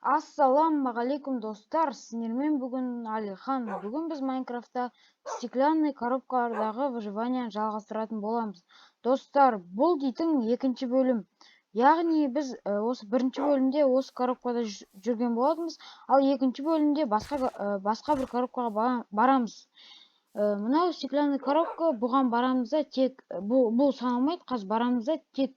Ассалаумағалейкум достар, сіздермен бүгін Алихан. Бүгін біз Майнкрафтта стеклянный коробкалардағы выживанияны жалғастыратын боламыз. Достар, бұл дейтін екінші бөлім. Яғни біз осы бірінші бөлімде осы коробкада жүрген болатынбыз, ал екінші бөлімде басқа бір коробкаға барамыз. Мынау стеклянный коробка, бұған барамызда тек бұл саналмайды, қазір барамызда тек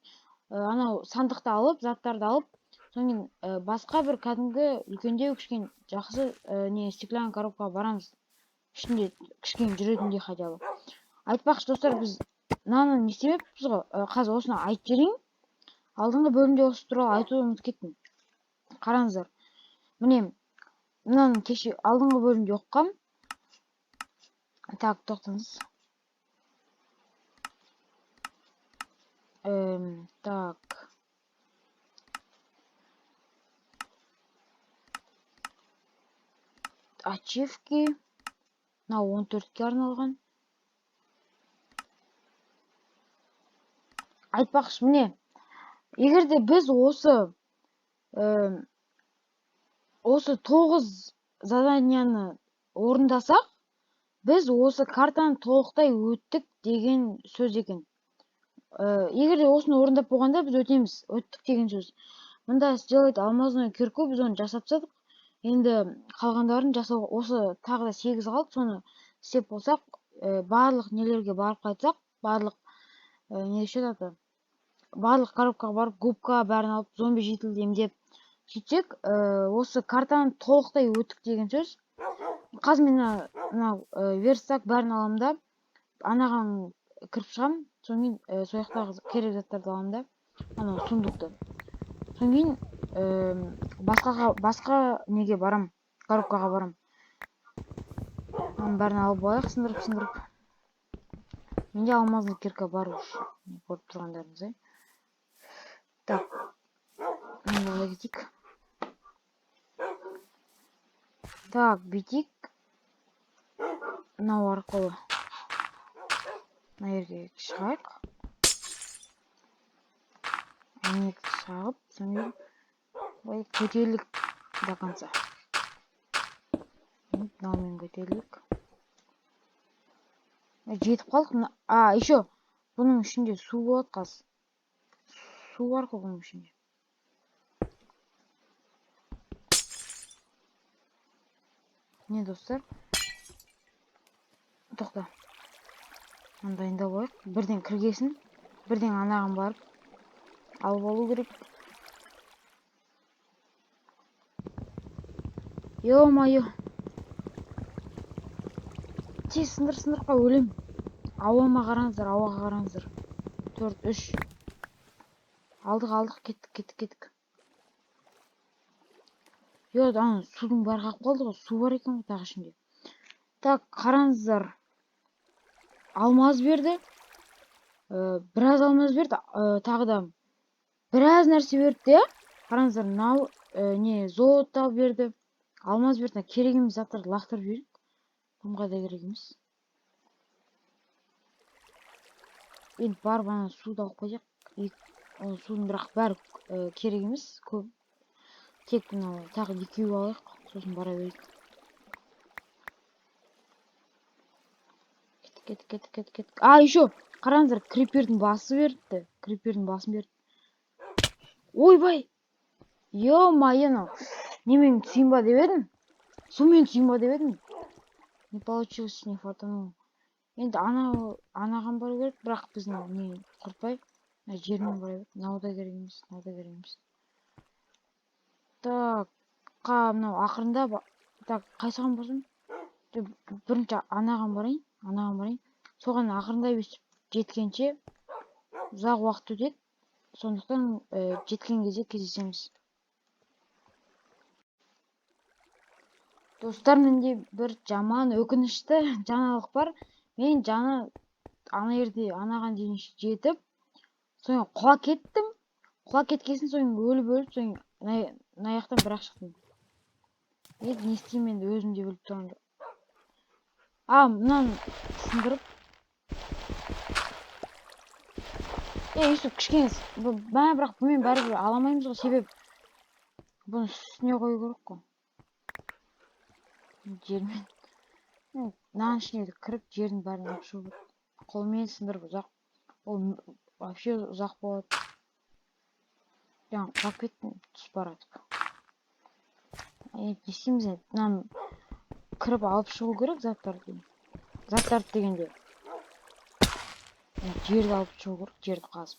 анау сандықты алып, заттарды алып, сонымен басқа бір кәдімгі үлкендеу кішкене жақсы стеклянный коробкаға барамыз. Ішінде кішкене жүретіндей хотя бы. Айтпақшы достар, біз мынаны не істемеппіз ғой. Қазір осыны айтып берейін. Алдыңғы бөлімде осы туралы айтуды ұмытып кеттім. Қараңыздар. Міне, мынаны кеше алдыңғы бөлімде оқығам. Так, тоқтаңыз. Так. Ачивки. Мынау 14-ке арналған. Айтпақшы, міне, егер де біз осы 9 заданияны орындасақ, біз осы картаны толықтай өттік деген сөз екен. Егер де осыны орындап болғанда біз өттік деген сөз. Мында сделать алмазную кирку, біз оны жасап тастадық. Енді қалғандарын жасау, осы тағы да 8 қалды, соны істеп болсақ, барлық нелерге барып қайтсақ, барлық коробкаға барып, губка бәрін алып, зомби жетілді емдеп сөйтсек, осы картаны толықтай өттік деген сөз. Қазір мен мынау верстак бәрін аламын да, анаған кіріп шығам, сонымен сояқтағы керек заттарды аламын да, анау сундукты. Сонымен басқа неге барам, коробкаға барам. Оның бәрін алып алайық, сындырып. Менде алмазный кирка бар уж, көріп тұрғандарыңыз, Так, мындай кетейік. Так, бүйтейік. Мынау арқылы мына жерге шығайық. Әйнекті шағып, сонымен көтерілік до конца. Мынаумен көтерілік. Жетіп қалдық. Еще бұның ішінде су болады қазір. Су бар ғой бұның ішінде. Не достар? Тоқта. Дайындап алайық. Бірден кіргесін, бірден анаған барып алып алу керек. Йо-майо. Тез сындырқа өлем. Ауаға қараңыздар. 4, 3. Алдық, кеттік. Йо, судың бәрі қалып қалды ғой, су бар екен ғой тағы ішінде. Так, қараңыздар. Алмаз берді. Біраз алмаз берді, тағы да біраз нәрсе берді. Қараңыздар, мынау золото берді. Алмаз берді, керек емес заттарды лақтырып жіберейік. Бұнға да керек емес. Енді барып ана суды алып қойдық. Судың бірақ бәрі керек емес, көп. Тек тағы 2 алайық, сосын бара берейік. Кеттік. Еще қараңыздар, крипердің басы берді. Ойбай! Ё-майо, немен түсейін ба деп едім? Сумен түсейін ба деп едім? Не получилось, не фатануло. Енді анаған бару керек, бірақ біз не құртпай, жермен бара берейік. Науда керек емес. Так, мынау ақырында, так, қайсыған басым? Бірінші анаған барайын. Соған ақырында жеткенше ұзақ уақыт өтеді. Сондықтан жеткен кезде кездесеміз. Достар, менде бір жаман өкінішті жаңалық бар. Мен ана жерде анаған дейін жетіп, соң құлап кеттім. Құлап кеткесін соң өліп, соң наяқтан бірақ шықтым. Не істеймін енді өзім де біліп тұрған жоқ. Мынаны сындырып. Юсуп, кішкене, бірақ бұмен бәрібір аламаймыз ғой, себеп Бұны үстіне қою керек қой. Жермен. Мынаның ішіне кіріп жердің бәрін алып шығу керек. Қолмен сындырып ұзақ. Ол вообще ұзақ болады. Жаңа құлап кеттім, түсіп барады. Не істейміз енді? Мынаны кіріп алып шығу керек заттарды. Заттарды дегенде. Жерді алып шығу керек, жерді қазып.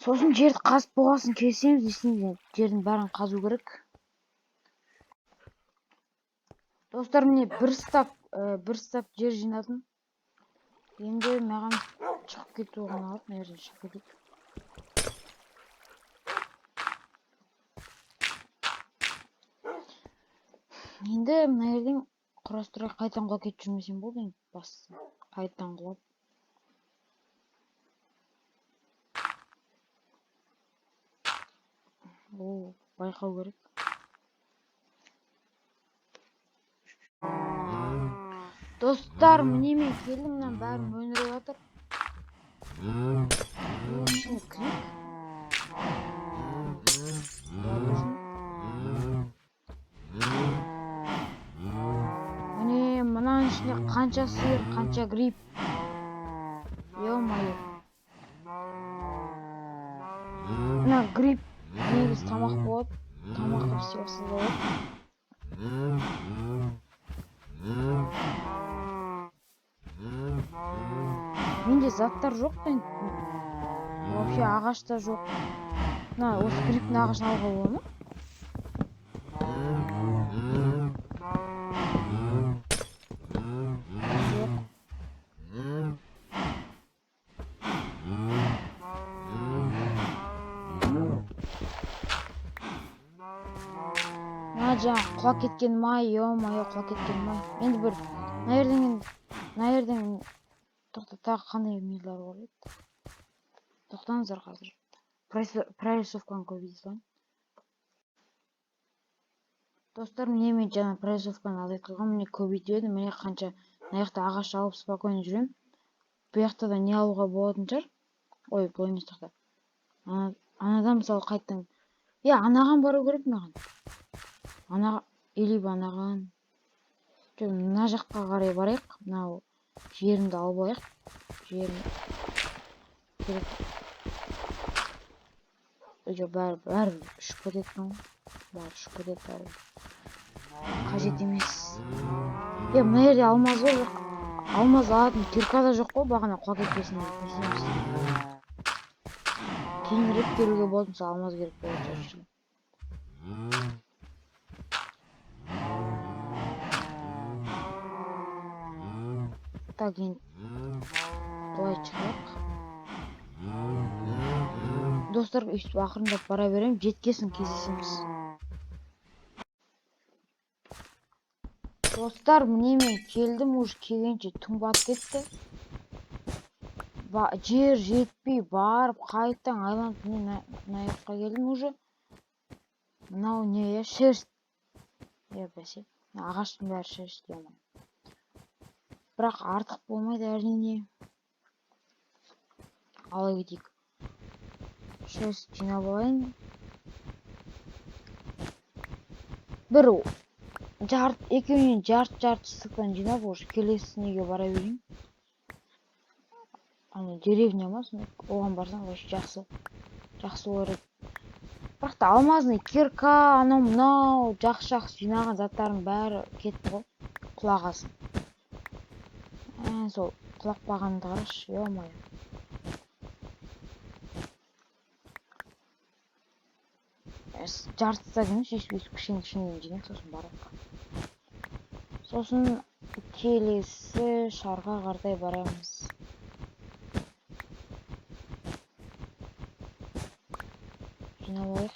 Сосын жерді қазып болғасын кесеміз, дейсің, жердің бәрін қазу керек. Достар, міне бір стак жер жинадым. Енді маған шығып кету ғана қалды, мына жерден шығып кетейік. Енді мына жерден құрастырайық, қайтадан құлап кетіп жүрмесем болды енді бастысы. Қайтадан құлап. Ол байқау керек. Достар, міне мен келдім, мынан бәрі мөңіреп жатыр. Ішіне кірейік. Міне мынаның ішіне қанша сиыр, қанша гриб. Ё-моё. Мына гриб негізі тамақ болады. Тамаққа істеп болады. Менде заттар жоқ та енді. Вообще ағаш та жоқ. Мына осы грибтің ағашын алуға болады ма? Жоқ. Мына жаңа құлап кеткен май, ё-моё, құлап кеткен май. Енді бір мына жерден тоқта, тағы қандай милар бар еді? Тоқтаңыздар қазір. Прорисовканы көбейтейін. Достар, міне мен жаңа прорисовканы азайтқызған, міне көбейтіп едім. Міне қанша мына жақта ағаш алып спокойно жүрем. Бұл жақта да не алуға болатын шығар? Ой, бұл емес тоқта. Анадан мысалы қайттан. Анаған бару керек маған. Анаға, или анаған. Мына жаққа қарай барайық. Мынау жерімді алып алайық. Жерім керек. Бәрі үшіп кетеді ма? Бәрі үшіп кетеді бәрі. Қажет емес. Мына жерде алмаз ғой, жоқ. Алмаз алатын кирка да жоқ қой, бағана құлап кетпесін. Кейінірек келуге болды, мысалы алмаз керек болып жатыр. Так, енді былай шығайық. Достар, өйстіп ақырындап бара берем, жеткесін кездесеміз. Достар, міне мен келдім, уже келгенше түн батып кетті. Жер жетпей барып қайттан айланып мына жаққа келдім уже. Мынау не, шерсть. Бәсе, ағаштың бәрі шерсть. Бірақ артық болмайды әрине. Ала кетейік. Шерсть жинап алайын. Екеуінен жарты стакан жинап, уже келесінеге бара берейін. Деревня ма, оған барсам вообще жақсы олар еді. Бірақ та алмазный кирка, анау-мынау жақсы жинаған заттардың бәрі кетті ғой, құлағасын. Сол құлап қалғанды қарашы, ё-моё. Жарты стакан емес, кішкене жинайық, сосын барайық. Сосын келесі шарға қарай барамыз.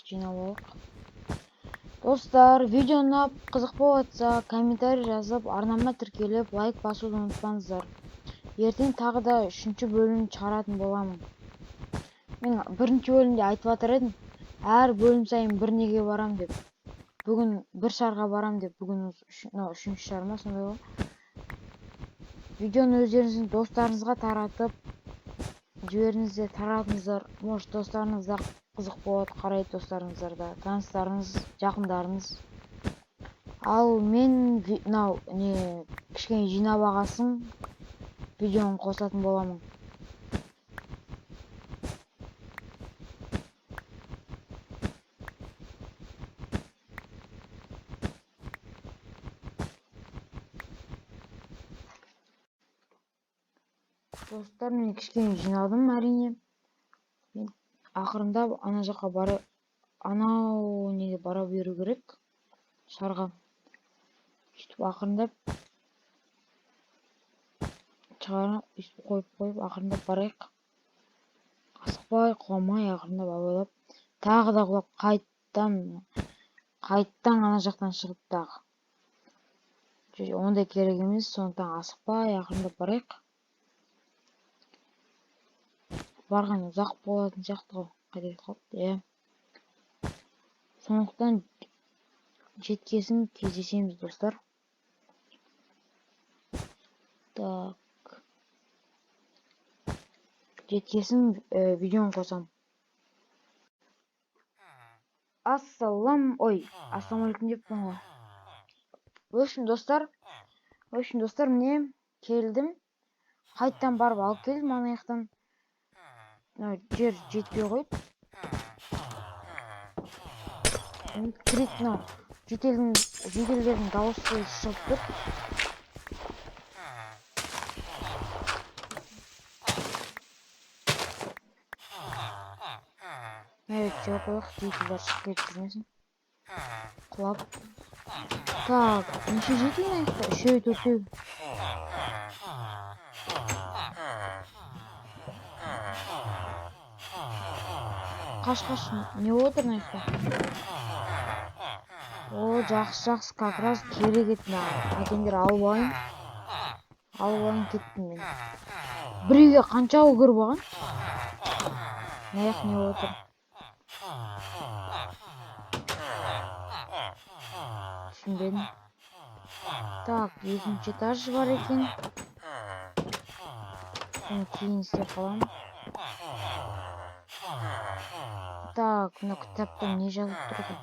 Жинап алайық. Достар, видео ұнап, қызық болып жатса, комментарий жазып, арнама тіркеліп, лайк басуды ұмытпаңыздар. Ертең тағы да 3-ші бөлімін шығаратын боламын. Мен бірінші бөлімде айтып жатыр едім, әр бөлім сайын бір неге барам деп. Бүгін бір шарға барам деп, бүгін 3-ші шар ма, сондай ғой. Видеоны өздеріңіздің достарыңызға таратып жіберіңіздер, таратыңыздар. Может, достарыңыз да қызық болады, қарайды достарыңыздар да, таныстарыңыз, жақындарыңыз. Ал мен мынау кішкене жинап алғасын видеоны қосатын боламын. Достар, мен кішкене жиналдым, әрине. Мен ақырындап ана жаққа бара беру керек, шарға. Сөйтіп ақырындап шығарып, өйстіп қойып, ақырындап барайық. Асықпай, құламай, ақырындап абайлап, тағы да құлап, қайттан ана жақтан шығып тағы. Ондай керек емес, сондықтан асықпай, ақырындап барайық. Барған ұзақ болатын сияқты ғой, қайда қалды, сондықтан жеткесін кездесеміз, достар. Так, жеткесін видеоны қосам. Ассалаумалейкум деппін ғой. В общем, достар, міне келдім. Қайттан барып алып келдім ана жақтан. Жер жетпей қойды. Крик, жеделдердің дауысы шығып тұр. Жауап қойық, жеделдер шығып кетіп жүрмесін. Құлап. Так, неше жетел аяқта? Үшеу, төртеу. Қаш, не отыр аяқта? Жақсы, как раз керек еді. Әкендер алып алайын кеттім мен. Біреуге қанша кіріп алған? Не отыр? Түсінбедім. Так, екінші этаж бар екен. Оны кейін істеп қаламын. Так, мына кітапта не жазып тұрды?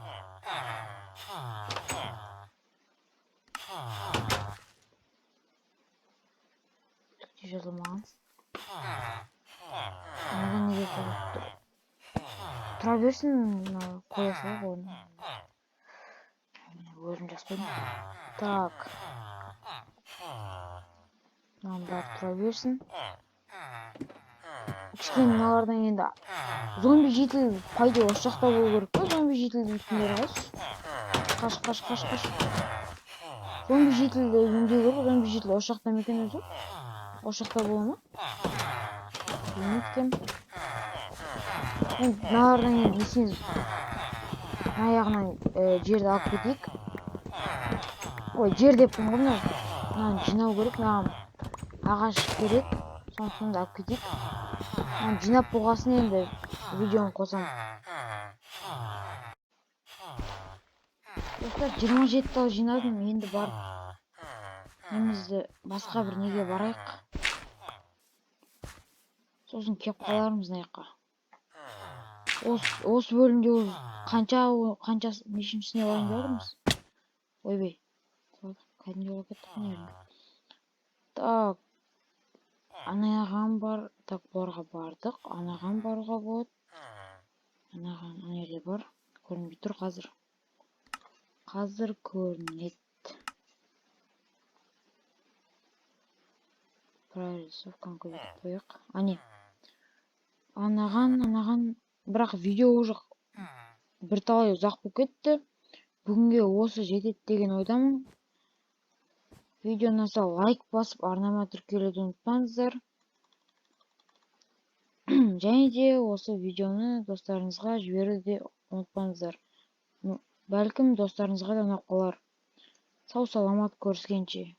Түкте жазылмаған. Маған неге жазып тұр? Тұра берсін, қоя салайық оны. Өзім жазбаймын. Так. Мынаны бәрі тұра берсін. Кішкене мыналардан енді зомби жетіл пайда осы жақта болу керек па? Зомби жетілді үйтіндері қаш. Зомби жетілді үндеу керек, зомби жетіл осы жақта мекен өзі? Осы жақта бола ма? Білмейткем. Мыналардан енді есіңіз аяғынан жерді алып кетейік. Жер деп қойым ғой, мынаны жинау керек, мынаған ағаш керек, сондықтан да алып кетейік. Жинап болғасын енді видеоны қосам. Достар, 27 тал жинадым, енді барып немізді басқа бір неге барайық. Сосын кеп қаларымыз аяққа. Осы бөлімде қанша нешіншісіне барайын деп отырмыз? Ойбай, кәдімгі жолға кеттік қой. Так, анаған бар. Так, бұларға бардық. Анаған баруға болады. Анаған ана жерде бар. Көрінбей тұр қазір. Қазір көрінеді. Прорисовканы көбейтіп қояйық. Анаған. Бірақ видео уже бірталай ұзақ болып кетті. Бүгінге осы жетеді деген ойдамын. Видео ұнаса лайк басып, арнама тіркелуді ұмытпаңыздар. Және де осы видеоны достарыңызға жіберуді ұмытпаңыздар. Бәлкім достарыңызға да ұнап қалар. Сау саламат көріскенше.